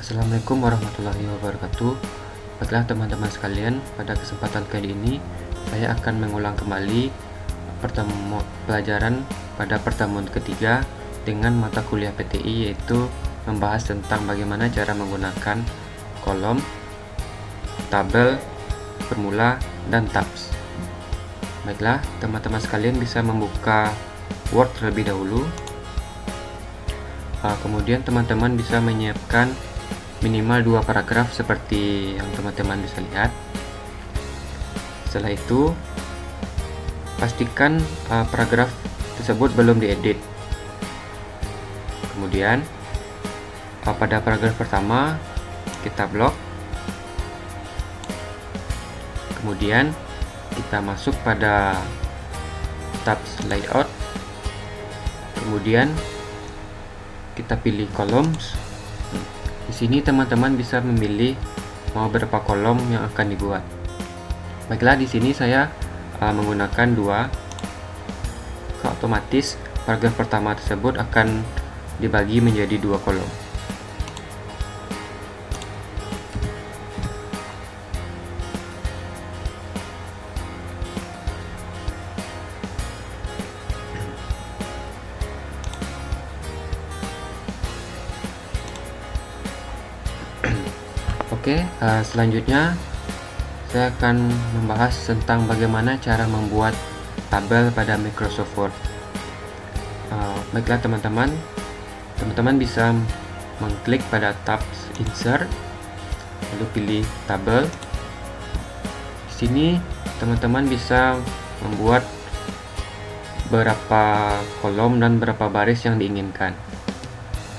Assalamualaikum warahmatullahi wabarakatuh. Baiklah teman-teman sekalian, pada kesempatan kali ini saya akan mengulang kembali pelajaran pada pertemuan ketiga dengan mata kuliah PTI, yaitu membahas tentang bagaimana cara menggunakan kolom, tabel, formula, dan tabs. Baiklah teman-teman sekalian bisa membuka Word terlebih dahulu. Kemudian teman-teman bisa menyiapkan minimal 2 paragraf seperti yang teman-teman bisa lihat. Setelah itu pastikan paragraf tersebut belum diedit. Kemudian pada paragraf pertama kita blok, kemudian kita masuk pada tabs layout, kemudian kita pilih columns. Di sini teman-teman bisa memilih mau berapa kolom yang akan dibuat. Baiklah, di sini saya menggunakan 2. Otomatis paragraf pertama tersebut akan dibagi menjadi 2 kolom. Oke, selanjutnya saya akan membahas tentang bagaimana cara membuat tabel pada Microsoft Word. Baiklah teman-teman bisa mengklik pada tab Insert, lalu pilih tabel. Di sini teman-teman bisa membuat berapa kolom dan berapa baris yang diinginkan.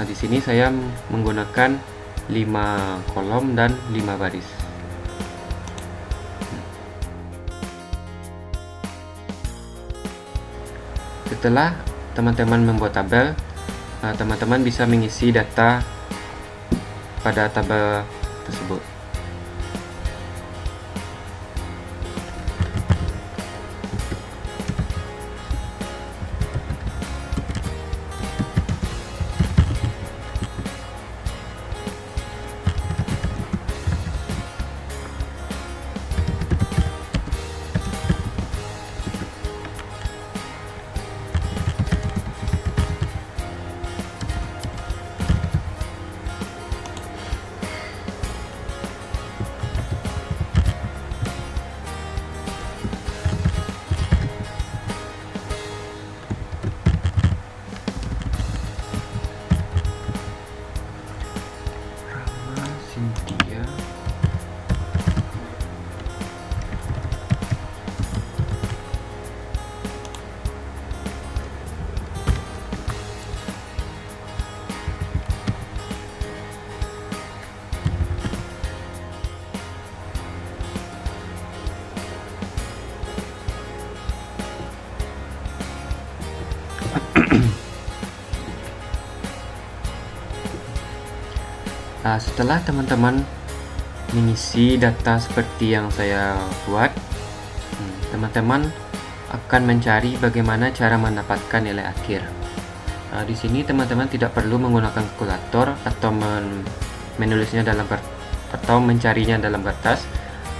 Nah, di sini saya menggunakan 5 kolom dan 5 baris. Setelah teman-teman membuat tabel, teman-teman bisa mengisi data pada tabel tersebut. Setelah teman-teman mengisi data seperti yang saya buat, teman-teman akan mencari bagaimana cara mendapatkan nilai akhir. Di sini teman-teman tidak perlu menggunakan kalkulator atau menulisnya atau mencarinya dalam kertas.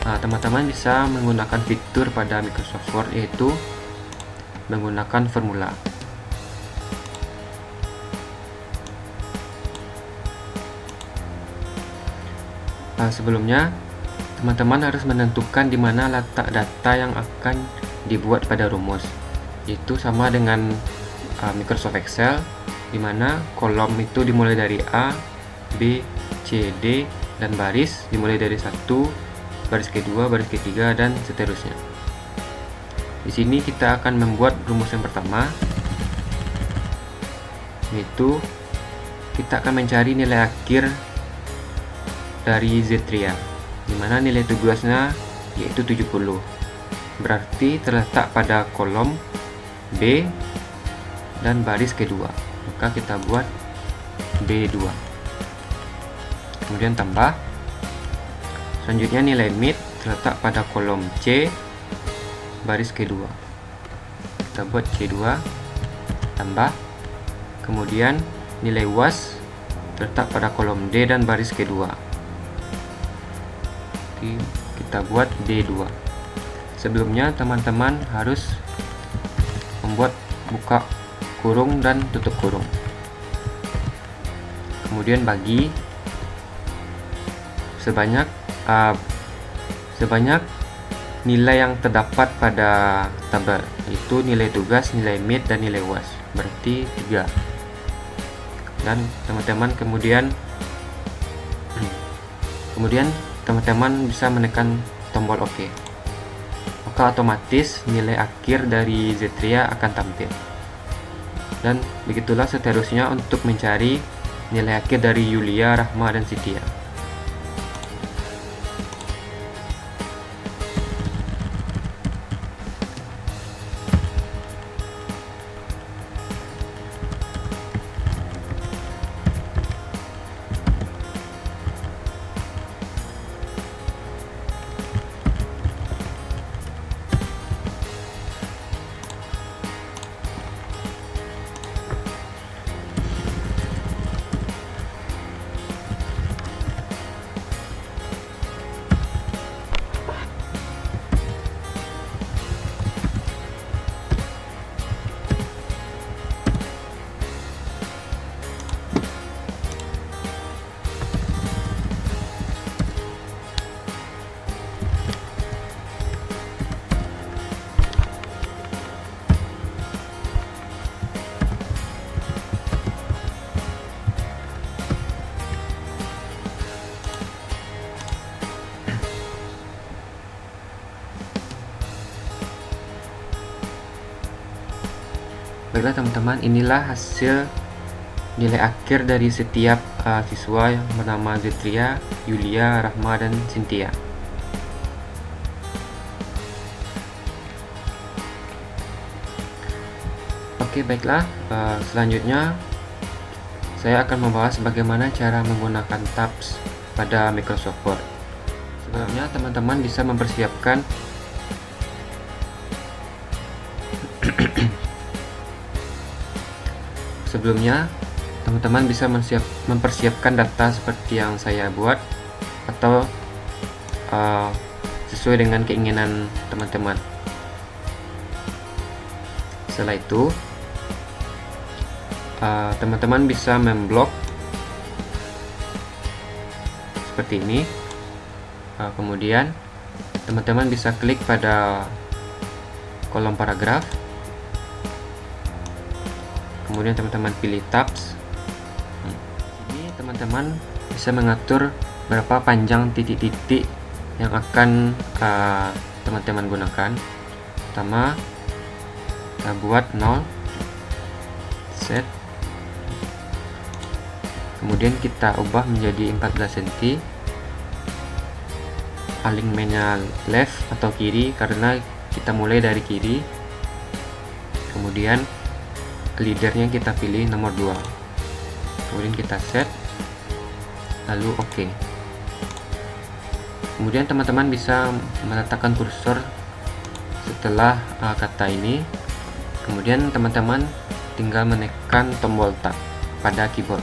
Teman-teman bisa menggunakan fitur pada Microsoft Word, yaitu menggunakan formula. Sebelumnya teman-teman harus menentukan di mana letak data yang akan dibuat pada rumus, yaitu sama dengan Microsoft Excel, di mana kolom itu dimulai dari A, B, C, D, dan baris dimulai dari 1, baris kedua, baris ketiga, dan seterusnya. Di sini kita akan membuat rumus yang pertama, yaitu kita akan mencari nilai akhir dari Z-tria, di mana nilai tugasnya yaitu 70. Berarti terletak pada kolom B dan baris kedua. Maka kita buat B2. Kemudian tambah. Selanjutnya nilai mid terletak pada kolom C baris kedua. Kita buat C2, tambah. Kemudian nilai was terletak pada kolom D dan baris kedua. Oke, kita buat D2. Sebelumnya teman-teman harus membuat buka kurung dan tutup kurung. Kemudian bagi sebanyak nilai yang terdapat pada tabel, yaitu nilai tugas, nilai mid, dan nilai UAS, berarti 3. Dan teman-teman kemudian teman-teman bisa menekan tombol OK. Maka otomatis nilai akhir dari Zetria akan tampil. Dan begitulah seterusnya untuk mencari nilai akhir dari Yulia, Rahma, dan Cynthia. Baiklah teman-teman, inilah hasil nilai akhir dari setiap siswa yang bernama Zetria, Yulia, Rahma, dan Cynthia. Oke, baiklah, selanjutnya saya akan membahas bagaimana cara menggunakan tabs pada Microsoft Word. Sebelumnya teman-teman bisa mempersiapkan mempersiapkan data seperti yang saya buat atau sesuai dengan keinginan teman-teman. Setelah itu teman-teman bisa memblok seperti ini. Kemudian teman-teman bisa klik pada kolom paragraf. Kemudian teman-teman pilih tabs. Ini teman-teman bisa mengatur berapa panjang titik-titik yang akan teman-teman gunakan. Pertama, kita buat 0, set, kemudian kita ubah menjadi 14 cm. Alignmentnya left atau kiri karena kita mulai dari kiri. Kemudian leadernya kita pilih nomor 2, kemudian kita set, lalu OK. Kemudian teman-teman bisa meletakkan kursor setelah kata ini. Kemudian teman-teman tinggal menekan tombol tab pada keyboard,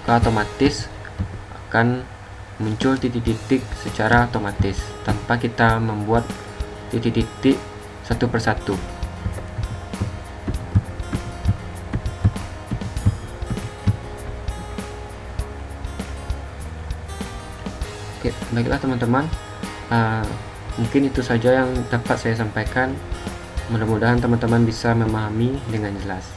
maka otomatis akan muncul titik-titik secara otomatis tanpa kita membuat titik-titik satu persatu. Oke, baiklah teman-teman, mungkin itu saja yang dapat saya sampaikan. Mudah-mudahan teman-teman bisa memahami dengan jelas.